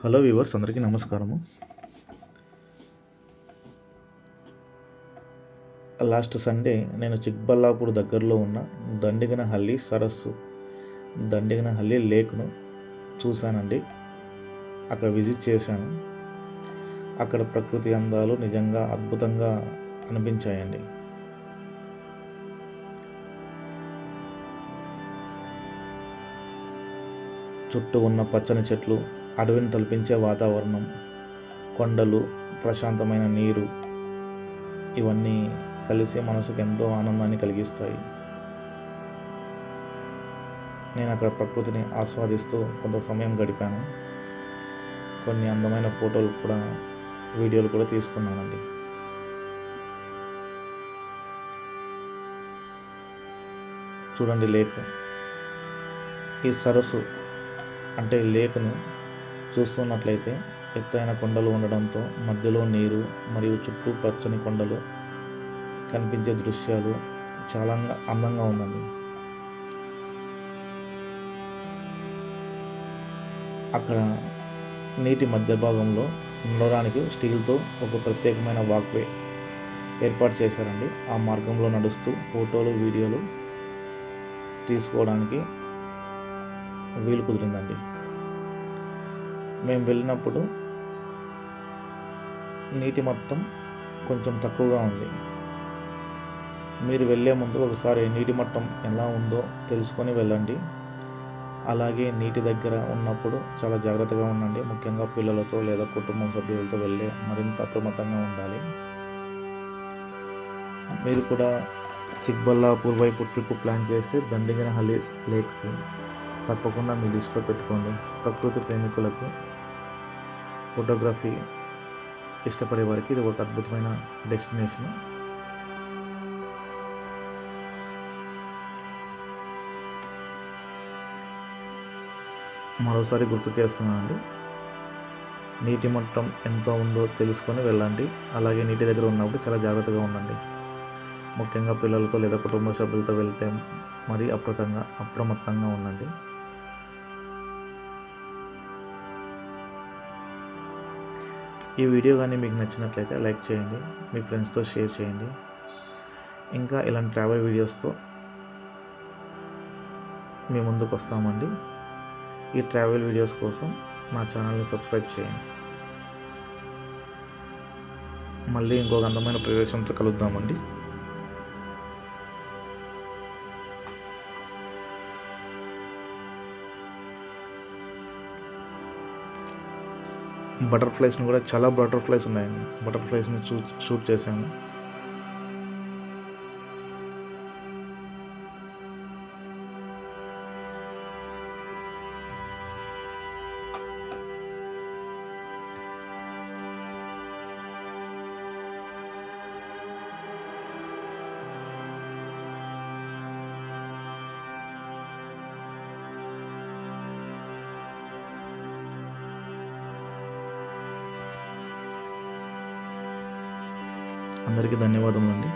Hello viewers, అందరికీ నమస్కారము. Last Sunday నేను చిక్బల్లాపూర్ దగ్గరలో ఉన్న దండిగనహల్లి సరస్సు, దండిగనహల్లి లేక్ను చూశానండి. అక్కడ విజిట్ చేశాను. అక్కడ ప్రకృతి అందాలు నిజంగా అద్భుతంగా అనిపించాయండి. చుట్టూ ఉన్న పచ్చని చెట్లు, అడవిని తలపించే వాతావరణం, కొండలు, ప్రశాంతమైన నీరు, ఇవన్నీ కలిసి మనసుకు ఎంతో ఆనందాన్ని కలిగిస్తాయి. నేను అక్కడ ప్రకృతిని ఆస్వాదిస్తూ కొంత సమయం గడిపాను. కొన్ని అందమైన ఫోటోలు కూడా, వీడియోలు కూడా తీసుకున్నానండి. చూడండి లేక్. ఈ సరస్సు అంటే లేక్ను చూస్తున్నట్లయితే ఎత్తైన కొండలు ఉండడంతో మధ్యలో నీరు మరియు చుట్టూ పచ్చని కొండలు కనిపించే దృశ్యాలు చాలా అందంగా ఉందండి. అక్కడ నీటి మధ్య భాగంలో నడవడానికి స్టీల్తో ఒక ప్రత్యేకమైన వాక్వే ఏర్పాటు చేశారండి. ఆ మార్గంలో నడుస్తూ ఫోటోలు, వీడియోలు తీసుకోవడానికి వీలు కుదిరిందండి. మేము వెళ్ళినప్పుడు నీటి మొత్తం కొంచెం తక్కువగా ఉంది. మీరు వెళ్ళే ముందు ఒకసారి నీటి మట్టం ఎలా ఉందో తెలుసుకొని వెళ్ళండి. అలాగే నీటి దగ్గర ఉన్నప్పుడు చాలా జాగ్రత్తగా ఉండండి. ముఖ్యంగా పిల్లలతో లేదా కుటుంబం సభ్యులతో వెళ్ళే మరింత అప్రమత్తంగా ఉండాలి. మీరు కూడా చిక్బల్లాపూర్ వైపు ట్రిప్ ప్లాన్ చేస్తే దండిగనహల్లి లేక్కి తప్పకుండా మీ లిస్ట్లో పెట్టుకోండి. ప్రకృతి ప్రేమికులకు, ఫోటోగ్రఫీ ఇష్టపడే వారికి ఇది ఒక అద్భుతమైన డెస్టినేషన్. మరోసారి గుర్తు చేస్తున్నానండి, నీటి మట్టం ఎంత ఉందో తెలుసుకొని వెళ్ళండి. అలాగే నీటి దగ్గర ఉన్నప్పుడు చాలా జాగ్రత్తగా ఉండండి. ముఖ్యంగా పిల్లలతో లేదా కుటుంబ సభ్యులతో వెళ్తే మరీ అప్రమత్తంగా ఉండండి. ఈ వీడియో కానీ మీకు నచ్చినట్లయితే లైక్ చేయండి, మీ ఫ్రెండ్స్తో షేర్ చేయండి. ఇంకా ఇలాంటి ట్రావెల్ వీడియోస్తో మీ ముందుకు వస్తామండి. ఈ ట్రావెల్ వీడియోస్ కోసం మా ఛానల్ని సబ్స్క్రైబ్ చేయండి. మళ్ళీ ఇంకొక అందమైన ప్రదేశంతో కలుద్దామండి. బటర్ఫ్లైస్ని కూడా చాలా బటర్ఫ్లైస్ ఉన్నాయండి. బటర్ఫ్లైస్ని షూట్ చేశాము. అందరికీ ధన్యవాదములండి.